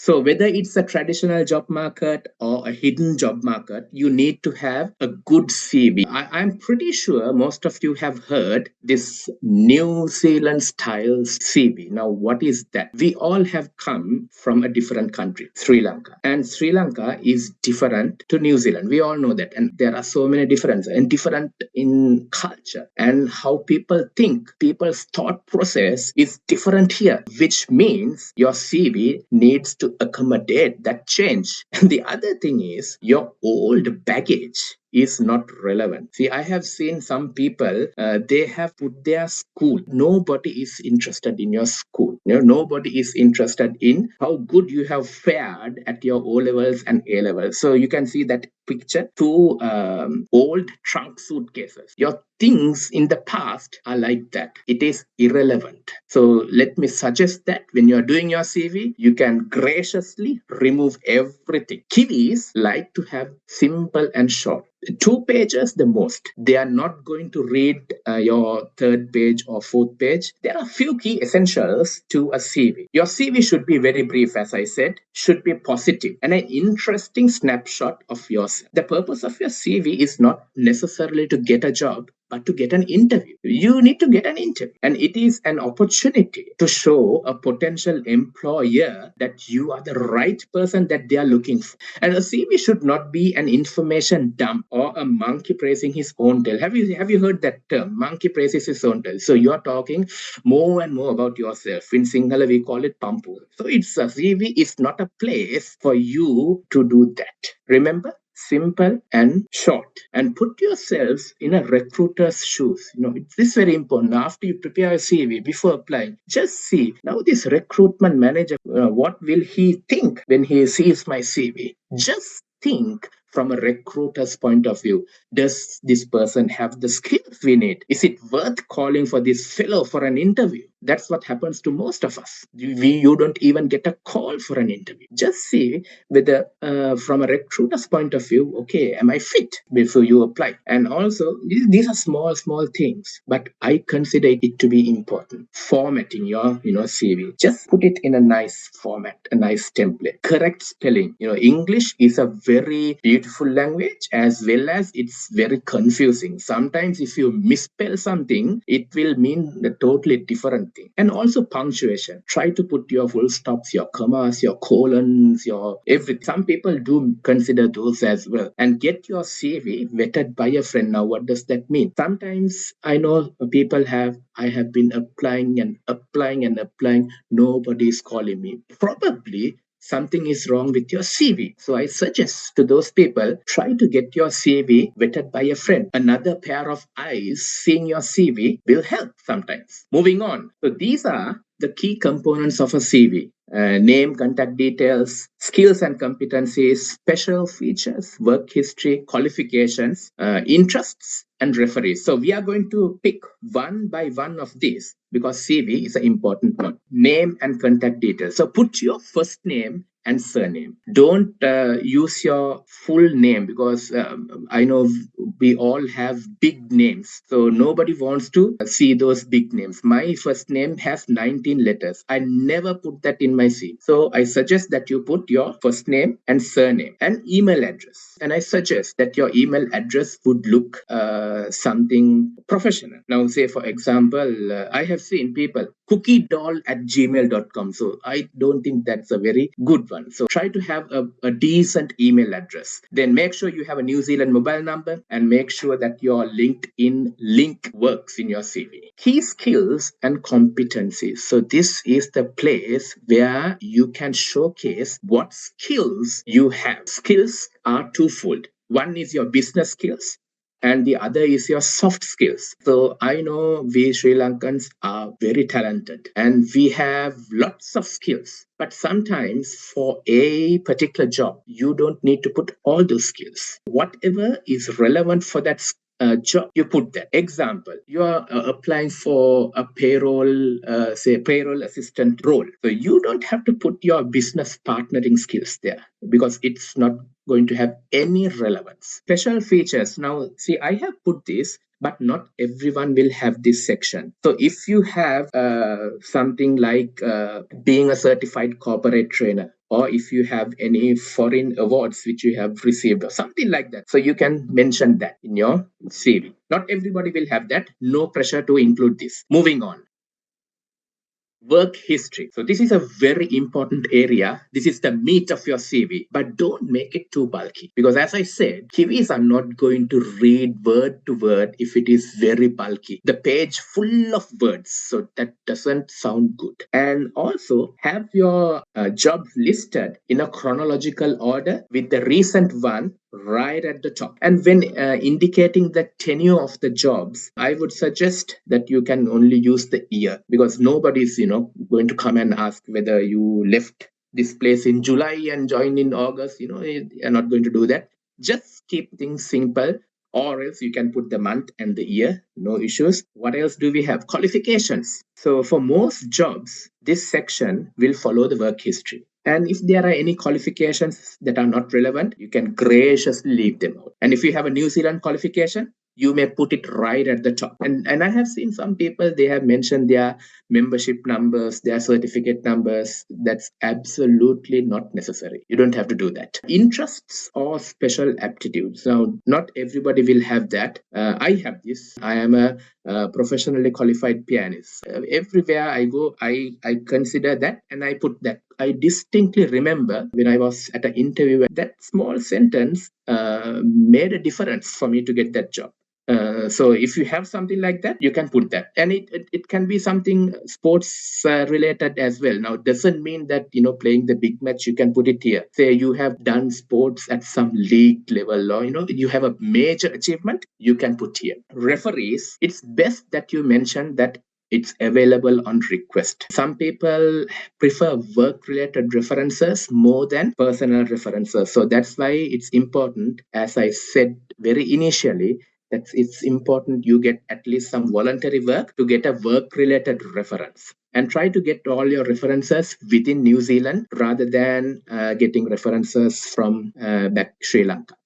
So whether it's a traditional job market or a hidden job market, you need to have a good CV. I'm pretty sure most of you have heard this New Zealand style CV. Now, what is that? We all have come from a different country, Sri Lanka. And Sri Lanka is different to New Zealand. We all know that. And there are so many differences and different in culture and how people think. People's thought process is different here, which means your CV needs to accommodate that change. And the other thing is your old baggage is not relevant. See, I have seen some people, they have put their school. Nobody is interested in your school. Nobody is interested in how good you have fared at your O levels and A levels. So you can see that picture, two old trunk suitcases. Your things in the past are like that. It is irrelevant. So let me suggest that when you're doing your CV, you can graciously remove everything. Kiwis like to have simple and short. 2 pages the most. They are not going to read your third page or fourth page. There are few key essentials to a CV. Your CV should be very brief, as I said, should be positive and an interesting snapshot of yourself. The purpose of your CV is not necessarily to get a job, but to get an interview. You need to get an interview. And it is an opportunity to show a potential employer that you are the right person that they are looking for. And a CV should not be an information dump or a monkey praising his own tail. Have you heard that term? Monkey praises his own tail. So you are talking more and more about yourself. In Sinhala, we call it pampu. So it's a CV is not a place for you to do that. Remember? Simple and short, and put yourselves in a recruiter's shoes. This is very important. After you prepare a CV before applying, just see now this recruitment manager, what will he think when he sees my CV? Just think from a recruiter's point of view. Does this person have the skills we need? Is it worth calling for this fellow for an interview? That's what happens to most of us. You don't even get a call for an interview. Just see whether from a recruiter's point of view, okay, am I fit before you apply? And also, these are small things, but I consider it to be important. Formatting your CV. Just put it in a nice format, a nice template. Correct spelling. English is a very beautiful language, as well as it's very confusing. Sometimes if you misspell something, it will mean a totally different thing. And also punctuation. Try to put your full stops, your commas, your colons, your everything. Some people do consider those as well. And get your CV vetted by a friend. Now, what does that mean? Sometimes I know I have been applying and applying and applying. Nobody is calling me. Probably something is wrong with your CV. So I suggest to those people, try to get your CV vetted by a friend. Another pair of eyes seeing your CV will help sometimes. Moving on. So these are the key components of a CV. Name, contact details, skills and competencies, special features, work history, qualifications, interests, and referees. So we are going to pick one by one of these because CV is an important one. Name and contact details. So put your first name and surname. Don't use your full name because I know we all have big names. So nobody wants to see those big names. My first name has 19 letters. I never put that in my CV. So I suggest that you put your first name and surname and email address. And I suggest that your email address would look something professional. Now, say for example, I have seen people cookiedoll@gmail.com. So I don't think that's a very good one. So try to have a decent email address. Then make sure you have a New Zealand mobile number and make sure that your LinkedIn link works in your CV. Key skills and competencies. So this is the place where you can showcase what skills you have. Skills are twofold. One is your business skills, and the other is your soft skills. So I know we Sri Lankans are very talented and we have lots of skills. But sometimes for a particular job, you don't need to put all those skills. Whatever is relevant for that job, you put that. Example, you are applying for a payroll assistant role. So you don't have to put your business partnering skills there because it's not going to have any relevance. Special features. Now, see, I have put this, but not everyone will have this section. So if you have something like being a certified corporate trainer, or if you have any foreign awards which you have received or something like that. So you can mention that in your CV. Not everybody will have that. No pressure to include this. Moving on. Work history. So this is a very important area. This is the meat of your CV, but don't make it too bulky because as I said, Kiwis are not going to read word to word if it is very bulky. The page full of words, so that doesn't sound good. And also have your job listed in a chronological order with the recent one right at the top. And when indicating the tenure of the jobs, I would suggest that you can only use the year because nobody's, going to come and ask whether you left this place in July and joined in August. You're not going to do that. Just keep things simple, or else you can put the month and the year, no issues. What else do we have? Qualifications. So for most jobs, this section will follow the work history. And if there are any qualifications that are not relevant, you can graciously leave them out. And if you have a New Zealand qualification, you may put it right at the top. And I have seen some people, they have mentioned their membership numbers, their certificate numbers. That's absolutely not necessary. You don't have to do that. Interests or special aptitudes. Now, not everybody will have that. I have this. I am a professionally qualified pianist. Everywhere I go, I consider that and I put that. I distinctly remember when I was at an interview, that small sentence made a difference for me to get that job. So if you have something like that, you can put that, and it can be something sports related as well. Now, it doesn't mean that playing the big match you can put it here. Say you have done sports at some league level, or you have a major achievement, you can put here. Referees, it's best that you mention that it's available on request. Some people prefer work related references more than personal references. So that's why it's important, as I said very initially, that it's important you get at least some voluntary work to get a work related reference. And try to get all your references within New Zealand rather than getting references from back Sri Lanka.